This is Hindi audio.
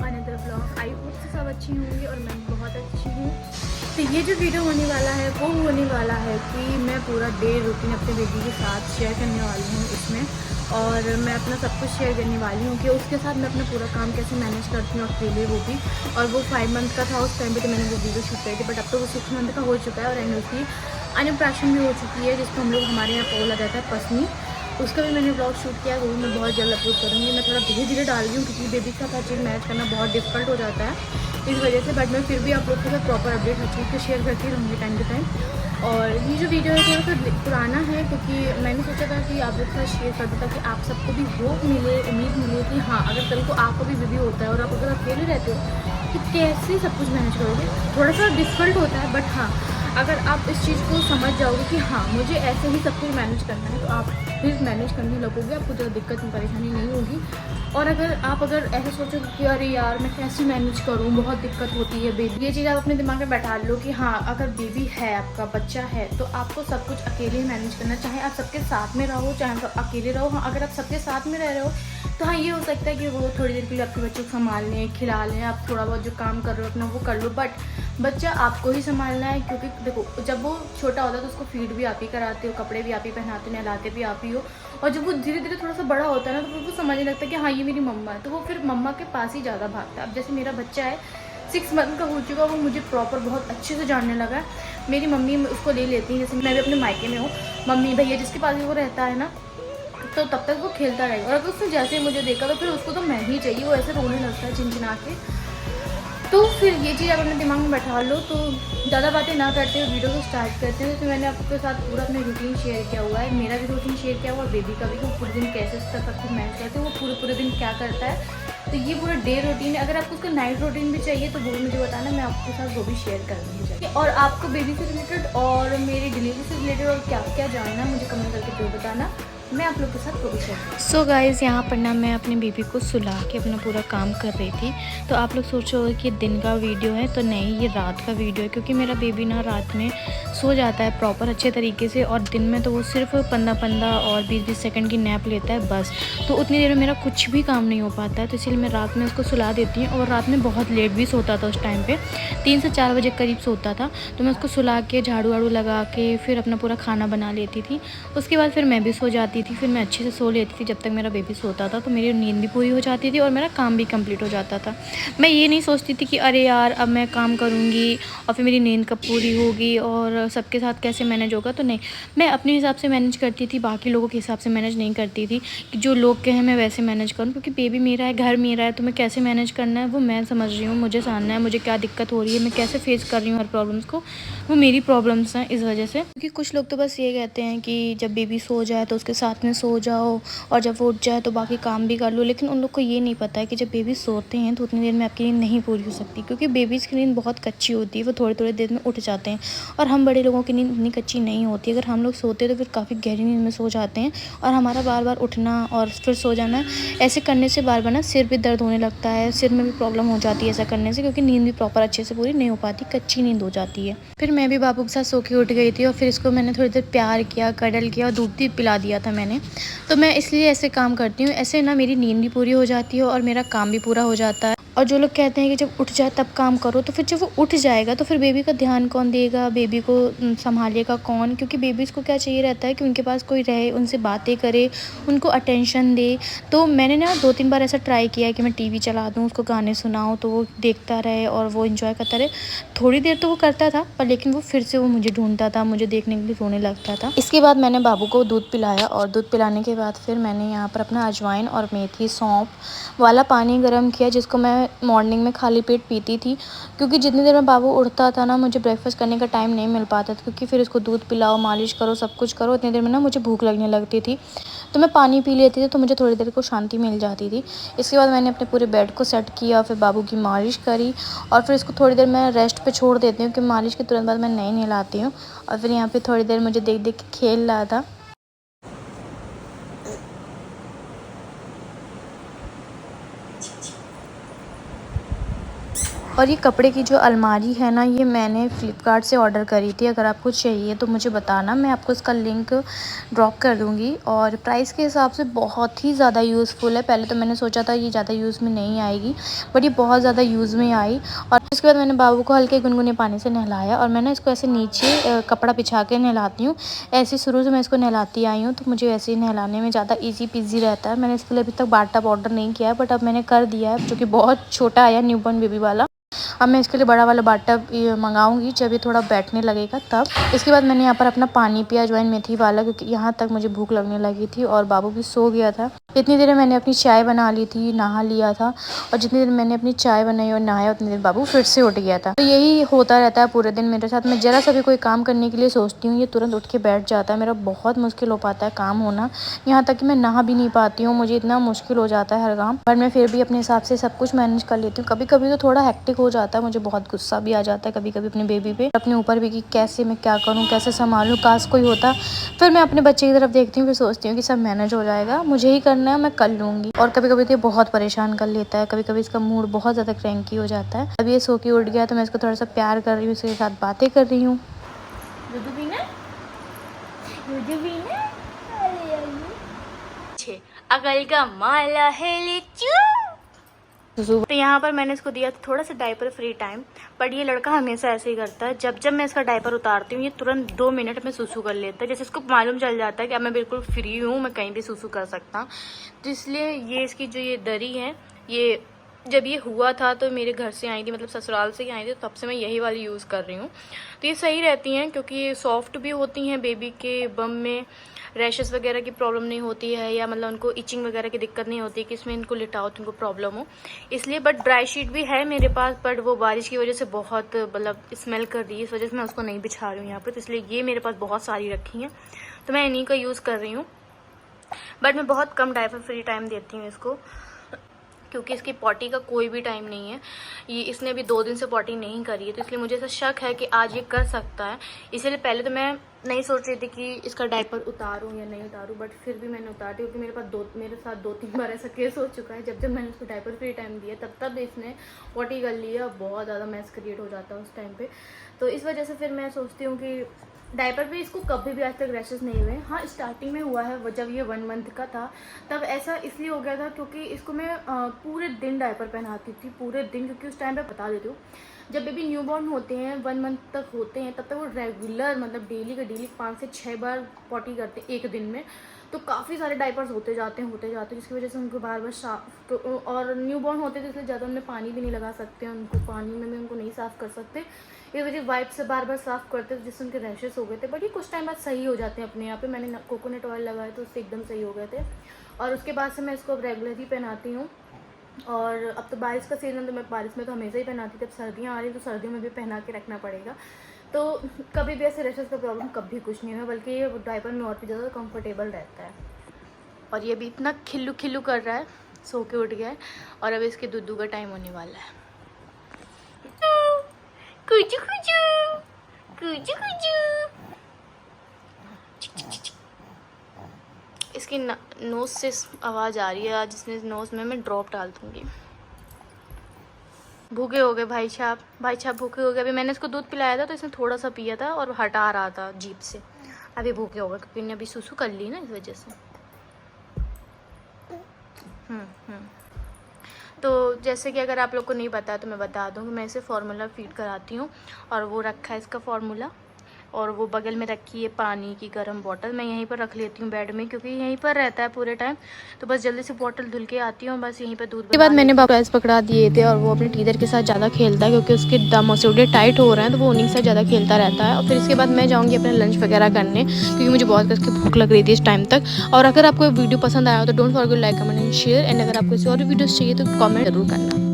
Another blog. आई होप से सब अच्छी होंगी और मैं बहुत अच्छी हूँ। तो ये जो वीडियो होने वाला है वो होने वाला है कि मैं पूरा डे रूटीन अपने बेबी के साथ शेयर करने वाली हूँ इसमें, और मैं अपना सब कुछ शेयर करने वाली हूँ कि उसके साथ मैं अपना पूरा काम कैसे मैनेज करती हूँ अकेले, वो भी। और वो 5 मंथ का था उस टाइम पे तो मैंने वो वीडियो शूट करी थी, बट अब तो वो 6 मंथ का हो चुका है और एंड उसकी अन्नप्राशन भी हो चुकी है, जिसको हम लोग हमारे यहाँ बोला जाता है पसनी। उसका भी मैंने ब्लॉग शूट किया, वो भी मैं बहुत जल्द अपलोड करूँगी। मैं थोड़ा धीरे धीरे डाल रही हूँ क्योंकि बेबी के साथ हर चीज़ मैनेज करना बहुत डिफिकल्ट हो जाता है इस वजह से, बट मैं फिर भी आप लोग के साथ प्रॉपर अपडेट हर चीज़ को शेयर करती रहूँगी टाइम टू टाइम। और ये जो वीडियो है थोड़ा सा पुराना है क्योंकि मैंने सोचा था कि आप लोग के साथ शेयर कर दूँ ताकि आप सबको भी होप मिले, उम्मीद मिले कि हाँ अगर कल को आपको भी बेबी होता है और आप अगर अकेले रहते हो कि कैसे सब कुछ मैनेज करोगे। थोड़ा सा डिफिकल्ट होता है, बट हाँ अगर आप इस चीज़ को समझ जाओगे कि हाँ मुझे ऐसे ही सब कुछ मैनेज करना है तो आप फिर मैनेज करने लगोगे, आपको ज़्यादा दिक्कत में परेशानी नहीं होगी। और अगर ऐसे सोचोगे कि अरे यार मैं कैसे मैनेज करूँ, बहुत दिक्कत होती है बेबी, ये चीज़ आप अपने दिमाग में बैठा लो कि हाँ अगर बेबी है, आपका बच्चा है, तो आपको सब कुछ अकेले ही मैनेज करना, चाहे आप सबके साथ में रहो चाहे आप अकेले रहो। हाँ अगर आप सबके साथ में रह रहे हो तो हाँ ये हो सकता है कि वो थोड़ी देर के लिए आपके बच्चे को संभाल लें, खिला लें, आप थोड़ा बहुत जो काम कर रहे हो अपना वो कर लो, बट बच्चा आपको ही संभालना है। क्योंकि देखो जब वो छोटा होता है तो उसको फीड भी आप ही कराते हो, कपड़े भी आप ही पहनाते हो, नहलाते भी आप ही हो, और जब वो धीरे धीरे थोड़ा सा बड़ा होता है ना तो फिर वो समझने लगता है कि हाँ ये मेरी मम्मा है, तो वो फिर मम्मा के पास ही ज़्यादा भागता है। अब जैसे मेरा बच्चा है 6 मंथ का हो चुका, वो मुझे प्रॉपर बहुत अच्छे से जानने लगा है। मेरी मम्मी उसको ले लेती है, जैसे मैं भी अपने मायके में हूँ, मम्मी भैया जिसके पास भी वो रहता है ना तो तब तक वो खेलता रहेगा, और अगर उसने जैसे ही मुझे देखा तो फिर उसको तो मैं ही चाहिए, वो ऐसे रोने लगता है चिंचिना के। तो फिर ये चीज़ आप अपने दिमाग में बैठा लो। तो ज़्यादा बातें ना करते हुए वीडियो को स्टार्ट करते हैं। तो मैंने आपके साथ पूरा अपना रूटीन शेयर किया हुआ है, मेरा भी रूटीन शेयर किया हुआ है, बेबी का भी, वो पूरे दिन कैसे सब कुछ मैनेज करते हैं, वो पूरे दिन क्या करता है। तो ये पूरा डे रूटीन है। अगर आपको उसका नाइट रूटीन भी चाहिए तो वो भी मुझे बताना, मैं आपके साथ वो भी शेयर कर दूँगी। और आपको बेबी से रिलेटेड और मेरी डिलीवरी से रिलेटेड और क्या क्या जानना है मुझे कमेंट करके जरूर बताना, मैं आप लोग के साथ वो भी शेयर करूँगी। सो गाइज़ यहाँ पर ना मैं अपने बेबी को सुला के अपना पूरा काम कर रही थी। तो आप लोग सोचोगे कि दिन का वीडियो है, तो नहीं ये रात का वीडियो है, क्योंकि मेरा बेबी ना रात में सो जाता है प्रॉपर अच्छे तरीके से, और दिन में तो वो सिर्फ 15-15 और 20-20 सेकंड की नैप लेता है बस। तो उतनी देर में मेरा कुछ भी काम नहीं हो पाता है, तो इसलिए मैं रात में उसको सुला देती हूँ। और रात में बहुत लेट भी सोता था, उस टाइम पे 3 से 4 बजे करीब सोता था। तो मैं उसको सुला के झाड़ू वाड़ू लगा के फिर अपना पूरा खाना बना लेती थी। उसके बाद फिर मैं भी सो जाती थी, फिर मैं अच्छे से सो लेती थी जब तक मेरा बेबी सोता था, तो मेरी नींद भी पूरी हो जाती थी और मेरा काम भी कंप्लीट हो जाता था। मैं ये नहीं सोचती थी कि अरे यार अब मैं काम करूँगी और फिर मेरी नींद कब पूरी होगी और सबके साथ कैसे मैनेज होगा। तो नहीं, मैं अपने हिसाब से मैनेज करती थी, बाकी लोगों के हिसाब से मैनेज नहीं करती थी कि जो लोग कहें मैं वैसे मैनेज करूँ, क्योंकि बेबी मेरा है, घर मेरा है, तो मैं कैसे मैनेज करना है वो मैं समझ रही हूँ, मुझे जानना है मुझे क्या दिक्कत हो रही है, मैं कैसे फेस कर रही हूँ हर प्रॉब्लम्स को, वो मेरी प्रॉब्लम्स हैं इस वजह से। क्योंकि कुछ लोग तो बस ये कहते हैं कि जब बेबी सो जाए तो उसके साथ में सो जाओ और जब वो उठ जाए तो बाकी काम भी कर लो, लेकिन उन लोग को ये नहीं पता है कि जब बेबी सोते हैं तो उतनी देर में आपकी नींद नहीं पूरी हो सकती, क्योंकि बेबीज़ की नींद बहुत कच्ची होती है, वो थोड़ी थोड़ी देर में उठ जाते हैं, और हम बड़े लोगों की नींद इतनी कच्ची नहीं होती। अगर हम लोग सोते हैं तो फिर काफ़ी गहरी नींद में सो जाते हैं, और हमारा बार बार उठना और फिर सो जाना, ऐसे करने से बार बार ना सिर भी दर्द होने लगता है, सिर में भी प्रॉब्लम हो जाती है ऐसा करने से, क्योंकि नींद भी प्रॉपर अच्छे से पूरी नहीं हो पाती, कच्ची नींद हो जाती है। फिर मैं भी बाबू के साथ सो के उठ गई थी और फिर इसको मैंने थोड़ी देर प्यार किया, कडल किया और दूध भी पिला दिया था मैंने। तो मैं इसलिए ऐसे काम करती हूँ, ऐसे ना मेरी नींद भी पूरी हो जाती है और मेरा काम भी पूरा हो जाता है। और जो लोग कहते हैं कि जब उठ जाए तब काम करो, तो फिर जब वो उठ जाएगा तो फिर बेबी का ध्यान कौन देगा, बेबी को संभालेगा कौन, क्योंकि बेबीज़ को क्या चाहिए रहता है कि उनके पास कोई रहे, उनसे बातें करे, उनको अटेंशन दे। तो मैंने ना 2-3 बार ऐसा ट्राई किया है कि मैं टीवी चला दूँ, उसको गाने सुनाऊँ तो वो देखता रहे और वो एंजॉय करता रहे। थोड़ी देर तो वो करता था, पर लेकिन वो फिर से वो मुझे ढूंढता था, मुझे देखने के लिए रोने लगता था। इसके बाद मैंने बाबू को दूध पिलाया, और दूध पिलाने के बाद फिर मैंने यहाँ पर अपना अजवाइन और मेथी सौंफ वाला पानी गर्म किया, जिसको मैं मॉर्निंग में खाली पेट पीती थी, क्योंकि जितनी देर में बाबू उठता था ना मुझे ब्रेकफास्ट करने का टाइम नहीं मिल पाता था, क्योंकि फिर इसको दूध पिलाओ, मालिश करो, सब कुछ करो, इतनी देर में ना मुझे भूख लगने लगती थी। तो मैं पानी पी लेती थी, तो मुझे थोड़ी देर को शांति मिल जाती थी। इसके बाद मैंने अपने पूरे बेड को सेट किया, फिर बाबू की मालिश करी, और फिर इसको थोड़ी देर मैं रेस्ट पे छोड़ देती हूँ कि मालिश के तुरंत बाद मैं नहीं नहलाती हूँ। और फिर यहाँ पे थोड़ी देर मुझे देख देख के खेल रहा था। और ये कपड़े की जो अलमारी है ना, ये मैंने फ़्लिपकार्ट से ऑर्डर करी थी। अगर आपको चाहिए तो मुझे बताना, मैं आपको इसका लिंक ड्रॉप कर दूँगी। और प्राइस के हिसाब से बहुत ही ज़्यादा यूज़फुल है। पहले तो मैंने सोचा था ये ज़्यादा यूज़ में नहीं आएगी, बट ये बहुत ज़्यादा यूज़ में आई। और उसके बाद मैंने बाबू को हल्के गुनगुने पानी से नहलाया, और मैंने इसको ऐसे नीचे कपड़ा बिछा के नहलाती हूँ। ऐसे शुरू से मैं इसको नहलाती आई हूँ, तो मुझे ऐसे ही नहलाने में ज़्यादा ईज़ी पीज़ी रहता है। मैंने इसके लिए अभी तक बाथ टब ऑर्डर नहीं किया है, बट अब मैंने कर दिया है, जो कि बहुत छोटा आया न्यूबॉर्न बेबी वाला। अब मैं इसके लिए बड़ा वाला बाथ टब मंगाऊंगी जब ये थोड़ा बैठने लगेगा तब। इसके बाद मैंने यहाँ पर अपना पानी पिया अजवाइन मेथी वाला, क्योंकि यहाँ तक मुझे भूख लगने लगी थी और बाबू भी सो गया था। इतनी देर में मैंने अपनी चाय बना ली थी, नहा लिया था, और जितनी देर मैंने अपनी चाय बनाई और नहाया उतनी देर बाबू फिर से उठ गया था। तो यही होता रहता है पूरे दिन मेरे साथ। मैं ज़रा सा भी कोई काम करने के लिए सोचती हूँ, ये तुरंत उठ के बैठ जाता है। मेरा बहुत मुश्किल हो पाता है काम होना, यहाँ तक कि मैं नहा भी नहीं पाती हूँ, मुझे इतना मुश्किल हो जाता है हर काम। पर मैं फिर भी अपने हिसाब से सब कुछ मैनेज कर लेती हूँ। कभी कभी तो थोड़ा हेक्टिक हो जाता है, मुझे बहुत गुस्सा भी आ जाता है कभी कभी अपने बेबी पे, अपने ऊपर भी, कि कैसे मैं क्या करूँ, कैसे संभालूँ, काश कोई होता। फिर मैं अपने बच्चे की तरफ देखती हूँ, फिर सोचती हूँ कि सब मैनेज हो जाएगा, मुझे ही करना है, मैं कर लूँगी। और कभी कभी तो ये बहुत परेशान कर लेता है, कभी कभी इसका मूड बहुत ज़्यादा क्रैंकी हो जाता है। अभी ये सो के उठ गया तो मैं इसको थोड़ा सा प्यार कर रही हूँ, इसके साथ बातें कर रही हूँ। अकल का माला है ले तो यहाँ पर मैंने इसको दिया थोड़ा सा डायपर फ्री टाइम, बट ये लड़का हमेशा ऐसे ही करता है। जब जब मैं इसका डायपर उतारती हूँ, ये तुरंत 2 मिनट में सुसु कर लेता है। जैसे इसको मालूम चल जाता है कि अब मैं बिल्कुल फ्री हूँ, मैं कहीं भी सुसु कर सकता हूँ। तो इसलिए ये इसकी जो ये दरी है, ये जब ये हुआ था तो मेरे घर से आई थी, मतलब ससुराल से ही आई थी, तब से मैं यही वाली यूज़ कर रही हूँ। तो ये सही रहती हैं, क्योंकि ये सॉफ्ट भी होती हैं, बेबी के बम में रैशेस वगैरह की प्रॉब्लम नहीं होती है, या मतलब उनको इचिंग वगैरह की दिक्कत नहीं होती कि इसमें इनको लिटाओ तो उनको प्रॉब्लम हो, इसलिए। बट ड्राई शीट भी है मेरे पास, बट वो बारिश की वजह से बहुत मतलब स्मेल कर रही है, इस वजह से मैं उसको नहीं बिछा रही हूँ यहाँ पर। तो इसलिए ये मेरे पास बहुत सारी रखी हैं, तो मैं इन्हीं का यूज़ कर रही हूँ। बट मैं बहुत कम डायपर फ्री टाइम देती हूँ इसको, क्योंकि इसकी पॉटी का कोई भी टाइम नहीं है। ये इसने अभी 2 दिन से पॉटी नहीं करी है, तो इसलिए मुझे ऐसा शक है कि आज ये कर सकता है। इसीलिए पहले तो मैं नहीं सोच रही थी कि इसका डायपर उतारूं या नहीं उतारूं, बट फिर भी मैंने उतार दिया, क्योंकि मेरे साथ 2-3 बार ऐसा केस हो चुका है। जब मैंने उसको डायपर फ्री टाइम दिया तब इसने पॉटी कर लिया, बहुत ज़्यादा मैस क्रिएट हो जाता है उस टाइम पर। तो इस वजह से फिर मैं सोचती हूँ कि डायपर पे इसको कभी भी आज तक रैशेस नहीं हुए। हाँ, स्टार्टिंग में हुआ है, वो जब ये 1 मंथ का था तब ऐसा इसलिए हो गया था क्योंकि इसको मैं पूरे दिन डायपर पहनाती थी, पूरे दिन। क्योंकि उस टाइम पे बता देती हूँ, जब बेबी न्यूबॉर्न होते हैं, 1 मंथ तक होते हैं, तब तक वो रेगुलर मतलब डेली का डेली 5 से 6 बार पॉटी करते हैं एक दिन में। तो काफ़ी सारे डायपर्स होते जाते हैं, जिसकी वजह से उनको बार बार साफ, तो और न्यूबॉर्न होते थे इसलिए ज़्यादा उनमें पानी भी नहीं लगा सकते, उनको पानी में भी उनको नहीं साफ़ कर सकते, इस वजह वाइप से बार बार साफ़ करते थे, जिससे उनके रैशेस हो गए थे। बट ये कुछ टाइम बाद सही हो जाते हैं अपने यहाँ पे। मैंने कोकोनट ऑयल लगाया तो उससे एकदम सही हो गए थे, और उसके बाद से मैं इसको अब रेगुलर ही पहनाती हूँ। और अब तो बारिश का सीज़न, तो मैं बारिश में तो हमेशा ही पहनाती थी। अब सर्दियाँ आ रही तो सर्दियों में भी पहना के रखना पड़ेगा। तो कभी भी ऐसे रैशेस का प्रॉब्लम कभी कुछ नहीं हुआ, बल्कि ये डायपर में और भी ज़्यादा कंफर्टेबल रहता है। और ये भी इतना खिल्लू खिल्लू कर रहा है, सो के उठ गया है, और अब इसके दूधू का टाइम होने वाला है। कुचू कुचू कुचू कुचू। इसकी नोज से आवाज़ आ रही है, आज इसमें नोज में मैं ड्रॉप डाल दूँगी। भूखे हो गए भाई साहब भूखे हो गए। अभी मैंने इसको दूध पिलाया था तो इसने थोड़ा सा पिया था और हटा रहा था जीभ से। अभी भूखे हो गए क्योंकि इन्हें अभी सुसु कर ली ना, इस वजह से। तो जैसे कि अगर आप लोग को नहीं पता तो मैं बता दूँ कि मैं इसे फार्मूला फीड कराती हूँ, और वो रखा है इसका फार्मूला, और वो बगल में रखी है पानी की गर्म बोतल। मैं यहीं पर रख लेती हूँ बेड में, क्योंकि यहीं पर रहता है पूरे टाइम। तो बस जल्दी से बोतल धुल के आती हूँ, बस यहीं पर दूध। के बाद मैंने बाबू पकड़ा दिए थे, और वो अपने टीचर के साथ ज़्यादा खेलता है, क्योंकि उसके दम मसूड़े टाइट हो रहे हैं, तो वो उन्हीं से ज़्यादा खेलता रहता है। और फिर इसके बाद मैं जाऊँगी अपना लंच वगैरह करने, क्योंकि मुझे बहुत करके भूख लग रही थी इस टाइम तक। और अगर आपको वीडियो पसंद आया हो तो don't forget like, comment and share. And अगर आपको किसी और भी वीडियोज़ चाहिए तो कॉमेंट जरूर करना।